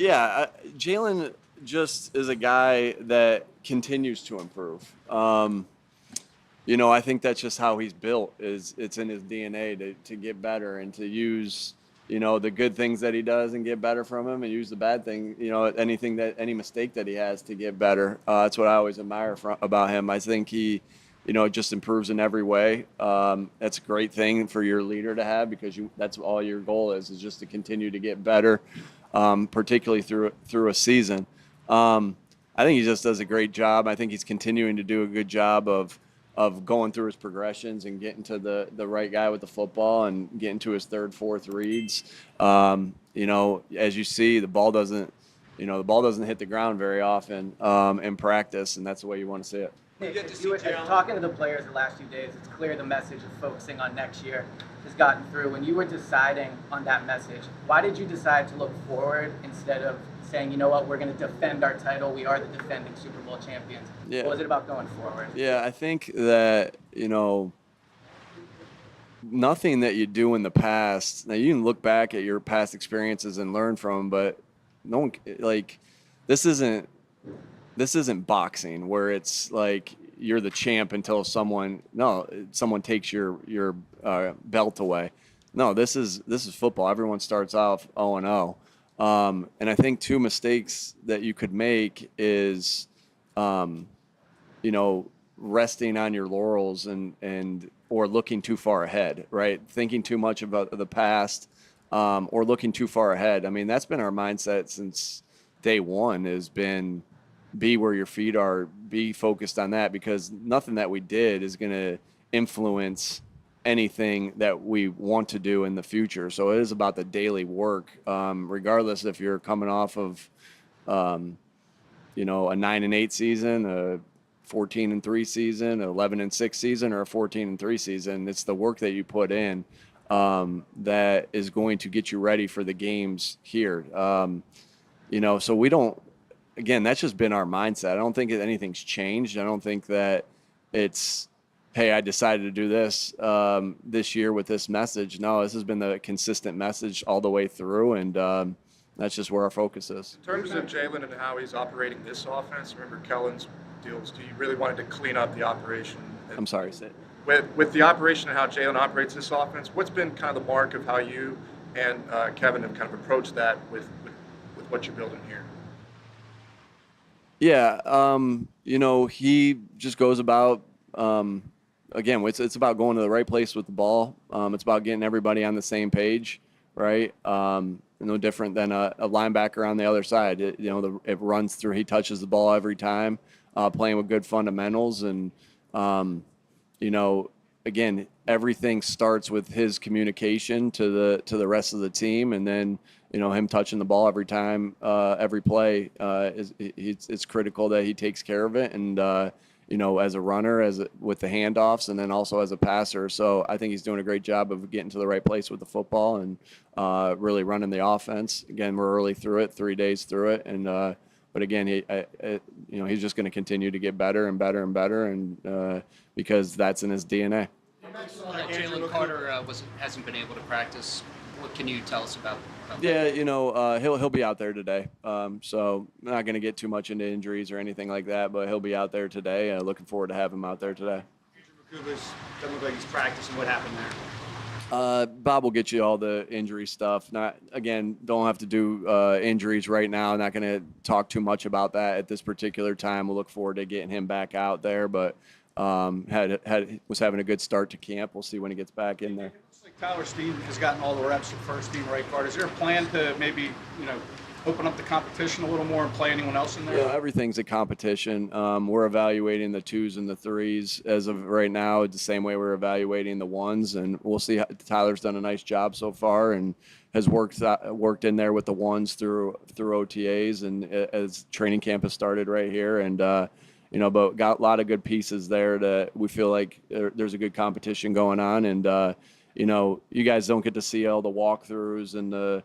Yeah, Jalen just is a guy that continues to improve. I think that's just how he's built. Is it's in his DNA to get better and to use the good things that he does and get better from him, and use the bad thing, any mistake that he has to get better. That's what I always admire about him. I think he just improves in every way. That's a great thing for your leader to have, because that's all your goal is just to continue to get better, particularly through a season. I think he just does a great job. I think he's continuing to do a good job of going through his progressions and getting to the right guy with the football and getting to his third, fourth reads. As you see, the ball doesn't hit the ground very often in practice, and that's the way you want to see it. Nick, talking to the players the last few days, it's clear the message of focusing on next year has gotten through. When you were deciding on that message, why did you decide to look forward instead of saying, you know what, we're going to defend our title, we are the defending Super Bowl champions? Yeah. What was it about going forward? Yeah, I think that, nothing that you do in the past, now you can look back at your past experiences and learn from them, but no one, like, this isn't boxing where it's like you're the champ until someone takes your belt away. No, this is football. Everyone starts off 0-0. And I think two mistakes that you could make is, resting on your laurels and or looking too far ahead, right? Thinking too much about the past, or looking too far ahead. I mean, that's been our mindset since day one, has been be where your feet are, be focused on that, because nothing that we did is going to influence anything that we want to do in the future. So it is about the daily work, regardless if you're coming off of, a 9-8 season, a 14-3 season, an 11-6 season, or a 14-3 season. It's the work that you put in that is going to get you ready for the games here. So we don't. Again, that's just been our mindset. I don't think anything's changed. I don't think that it's, hey, I decided to do this this year with this message. No, this has been the consistent message all the way through, and that's just where our focus is. In terms of Jalen and how he's operating this offense, remember Kellen's deals, do you really wanted to clean up the operation? I'm sorry, Sid. With the operation and how Jalen operates this offense, what's been kind of the mark of how you and Kevin have kind of approached that with what you're building here? Yeah, he just goes about, again, it's about going to the right place with the ball. It's about getting everybody on the same page, right? No different than a linebacker on the other side. It runs through, he touches the ball every time, playing with good fundamentals. And, again, everything starts with his communication to the rest of the team, and then him touching the ball every time, every play. It's critical that he takes care of it, and as a runner, with the handoffs, and then also as a passer. So I think he's doing a great job of getting to the right place with the football and really running the offense. Again, we're early through it, 3 days through it, and but again, he's just going to continue to get better and better and better, and because that's in his DNA. Jalen Carter hasn't been able to practice. What can you tell us about Yeah, that? he'll be out there today. So I'm not going to get too much into injuries or anything like that, but he'll be out there today. Looking forward to having him out there today. Doesn't look like he's practicing. What happened there? Bob will get you all the injury stuff. Don't have to do injuries right now. Not going to talk too much about that at this particular time. We'll look forward to getting him back out there, but was having a good start to camp. We'll see when he gets back in there. It looks like Tyler Steen has gotten all the reps at first team right guard. Is there a plan to maybe, open up the competition a little more and play anyone else in there? Yeah, everything's a competition. We're evaluating the 2s and the 3s as of right now. It's the same way we're evaluating the 1s, and we'll see. Tyler's done a nice job so far and has worked in there with the 1s through OTAs, and as training camp has started right here, and but got a lot of good pieces there that we feel like there's a good competition going on, and you guys don't get to see all the walkthroughs and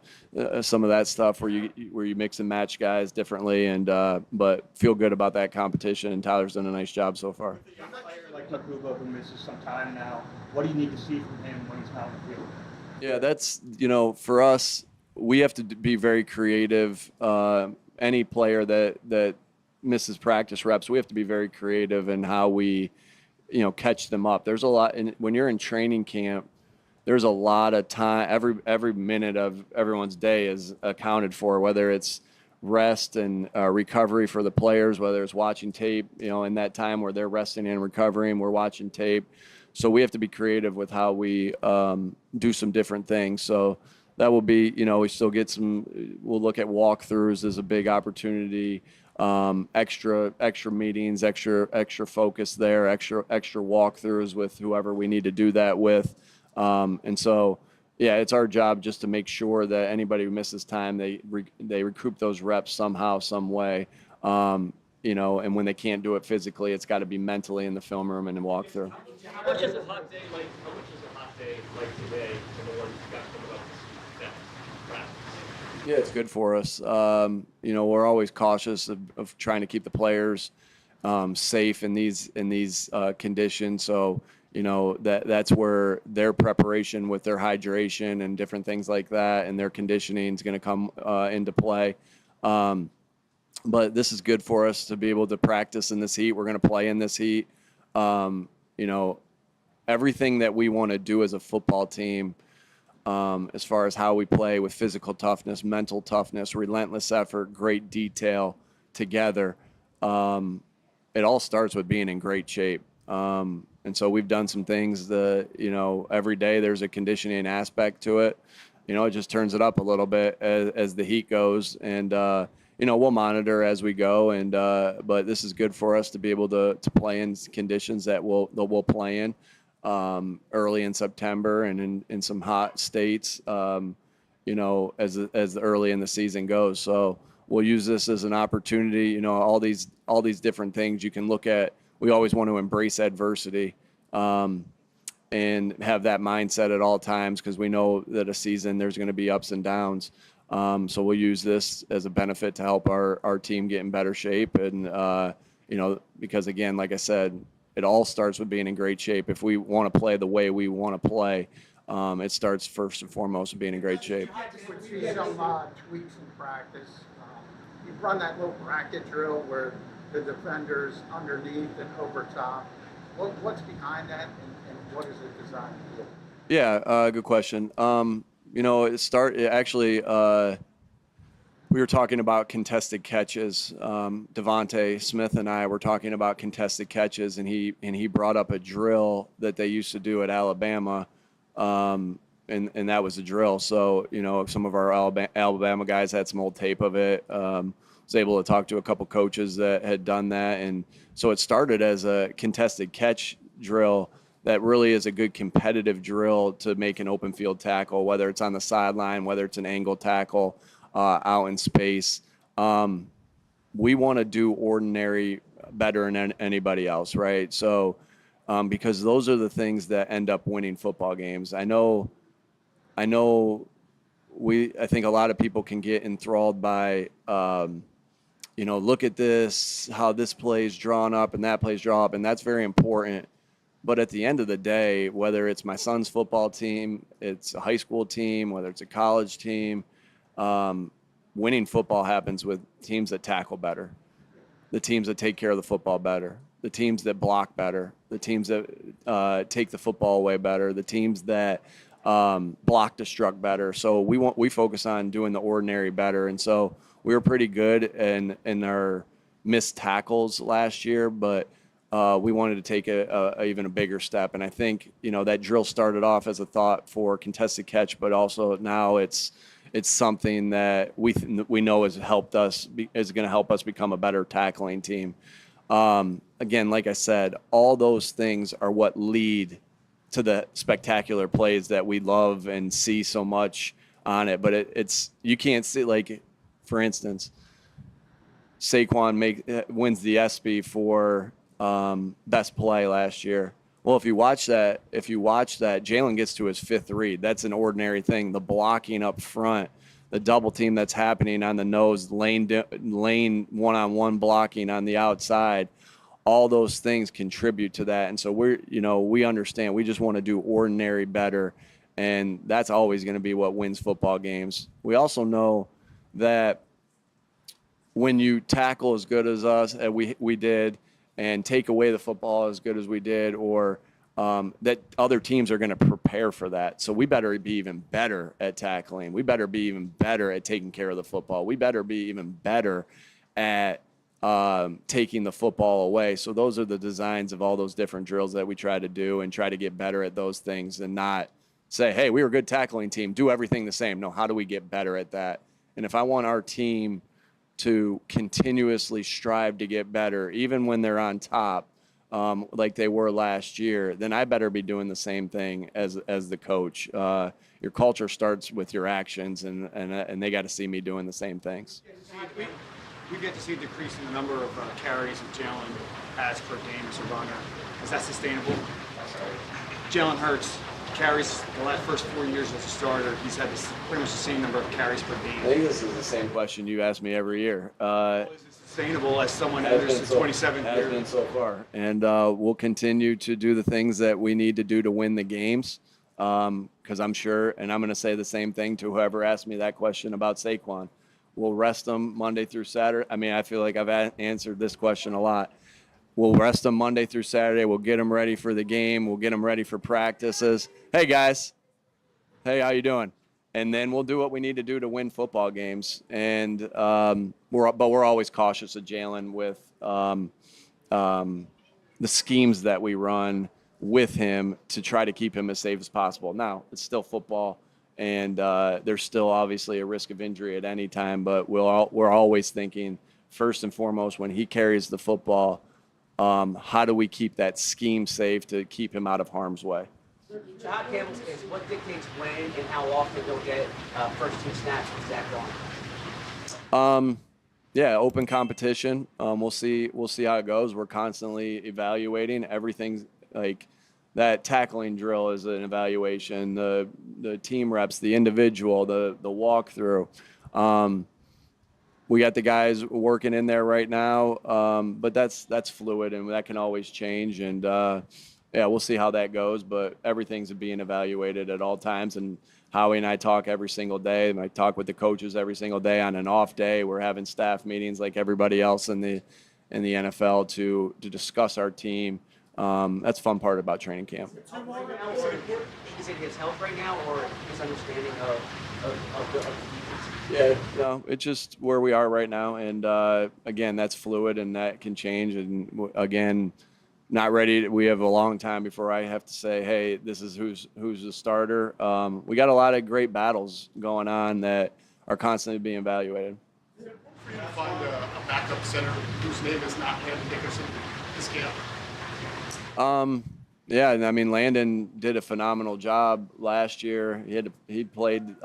some of that stuff where you mix and match guys differently, and but feel good about that competition. And Tyler's done a nice job so far. A young player like Makubo, who misses some time now, what do you need to see from him when he's not on the field? Yeah, that's for us. we have to be very creative. Any player that misses practice reps, we have to be very creative in how we, catch them up. There's a lot, and when you're in training camp, there's a lot of time. Every minute of everyone's day is accounted for, whether it's rest and recovery for the players, whether it's watching tape, in that time where they're resting and recovering, we're watching tape. So we have to be creative with how we do some different things. So that will be, we still get we'll look at walkthroughs as a big opportunity, extra meetings, extra focus there, extra walkthroughs with whoever we need to do that with. And so, yeah, it's our job just to make sure that anybody who misses time, they recoup those reps somehow, some way. And when they can't do it physically, it's got to be mentally in the film room and in walkthrough. How much is a hot day like today for the ones you got coming up next practice? Yeah, it's good for us. We're always cautious of trying to keep the players safe in these conditions. So, that's where their preparation with their hydration and different things like that and their conditioning is going to come into play. But this is good for us to be able to practice in this heat. We're going to play in this heat. Everything that we want to do as a football team, as far as how we play with physical toughness, mental toughness, relentless effort, great detail together, it all starts with being in great shape. And so we've done some things that, every day there's a conditioning aspect to it. It just turns it up a little bit as the heat goes. And, we'll monitor as we go. And but this is good for us to be able to play in conditions that we'll play in early in September and in some hot states, as early in the season goes. So we'll use this as an opportunity, all these different things you can look at. We always want to embrace adversity and have that mindset at all times because we know that a season there's going to be ups and downs. So we'll use this as a benefit to help our team get in better shape. And, because, again, like I said, it all starts with being in great shape. If we want to play the way we want to play, it starts first and foremost with being in great shape. Would see some tweaks in practice. You've run that little bracket drill where the defenders underneath and over top. What's behind that, and what is it designed to do? Yeah, good question. We were talking about contested catches. Devontae Smith and I were talking about contested catches, and he brought up a drill that they used to do at Alabama, and that was a drill. So some of our Alabama guys had some old tape of it. Was able to talk to a couple coaches that had done that, and so it started as a contested catch drill that really is a good competitive drill to make an open field tackle, whether it's on the sideline, whether it's an angle tackle out in space. We want to do ordinary better than anybody else, right? So because those are the things that end up winning football games. I know I think a lot of people can get enthralled by look at this, how this play's drawn up and that play's drawn up, and that's very important. But at the end of the day, whether it's my son's football team, it's a high school team, whether it's a college team, winning football happens with teams that tackle better, the teams that take care of the football better, the teams that block better, the teams that take the football away better, the teams that block destruct better. So we focus on doing the ordinary better. And so we were pretty good in our missed tackles last year, but we wanted to take even a bigger step. And I think, that drill started off as a thought for contested catch, but also now it's something that we know is going to help us become a better tackling team. Again, like I said, all those things are what lead to the spectacular plays that we love and see so much on it. But you can't see, like, for instance, Saquon wins the ESPY for best play last year. Well, if you watch that, Jalen gets to his fifth read. That's an ordinary thing. The blocking up front, the double team that's happening on the nose, lane one-on-one blocking on the outside, all those things contribute to that. And so we understand. We just want to do ordinary better And that's always going to be what wins football games. We also know that when you tackle as good as us, we did, and take away the football as good as we did, or that other teams are going to prepare for that. So we better be even better at tackling. We better be even better at taking care of the football. We better be even better at taking the football away. So those are the designs of all those different drills that we try to do, and try to get better at those things, and not say, hey, we were a good tackling team, do everything the same. No, how do we get better at that? And if I want our team to continuously strive to get better, even when they're on top, like they were last year, then I better be doing the same thing as the coach. Your culture starts with your actions, and they got to see me doing the same things. We get to see a decrease in the number of carries that Jalen has per game as a runner. Is that sustainable? Jalen Hurts carries the first 4 years as a starter. He's had pretty much the same number of carries per game. I think this is the same question you ask me every year. Is it sustainable as someone enters the 27th year? Has been so far. And we'll continue to do the things that we need to do to win the games, because I'm sure, and I'm going to say the same thing to whoever asked me that question about Saquon. We'll rest them Monday through Saturday. I mean, I feel like I've answered this question a lot. We'll rest them Monday through Saturday. We'll get them ready for the game. We'll get them ready for practices. Hey, guys. Hey, how you doing? And then we'll do what we need to do to win football games. And we're always cautious of Jalen with the schemes that we run with him to try to keep him as safe as possible. Now, it's still football, and there's still obviously a risk of injury at any time. But we're always thinking, first and foremost, when he carries the football, how do we keep that scheme safe to keep him out of harm's way? Jahad Campbell's case, what dictates when and how often they'll get first-team snaps with Zach gone? Yeah, open competition. We'll see how it goes. We're constantly evaluating everything. Like that tackling drill is an evaluation. The team reps, the individual, the walkthrough. We got the guys working in there right now, but that's fluid, and that can always change. And yeah, we'll see how that goes. But everything's being evaluated at all times. And Howie and I talk every single day. I talk with the coaches every single day. On an off day, we're having staff meetings like everybody else in the NFL to discuss our team. That's the fun part about training camp. Is it his health right now, or his understanding of the defense? Yeah, no, it's just where we are right now, and again, that's fluid and that can change. And again, not ready. We have a long time before I have to say, hey, this is who's the starter. We got a lot of great battles going on that are constantly being evaluated. Is it important for you to find a backup center whose name is not Landon Dickerson this camp? Yeah, and I mean, Landon did a phenomenal job last year. He played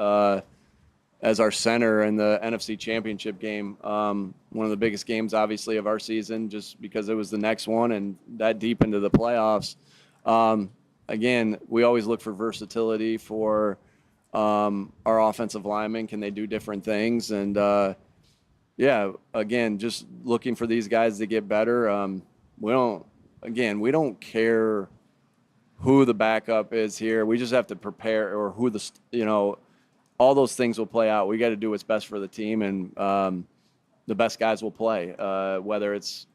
as our center in the NFC Championship game, one of the biggest games, obviously, of our season, just because it was the next one and that deep into the playoffs. Again, we always look for versatility for our offensive linemen. Can they do different things? And yeah, again, just looking for these guys to get better. We don't care who the backup is here. We just have to prepare, or who all those things will play out. We got to do what's best for the team, and the best guys will play. Whether it's,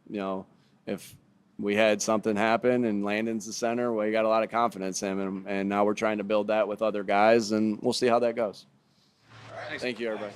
if we had something happen and Landon's the center, we got a lot of confidence in him, and now we're trying to build that with other guys, and we'll see how that goes. Thank you, everybody.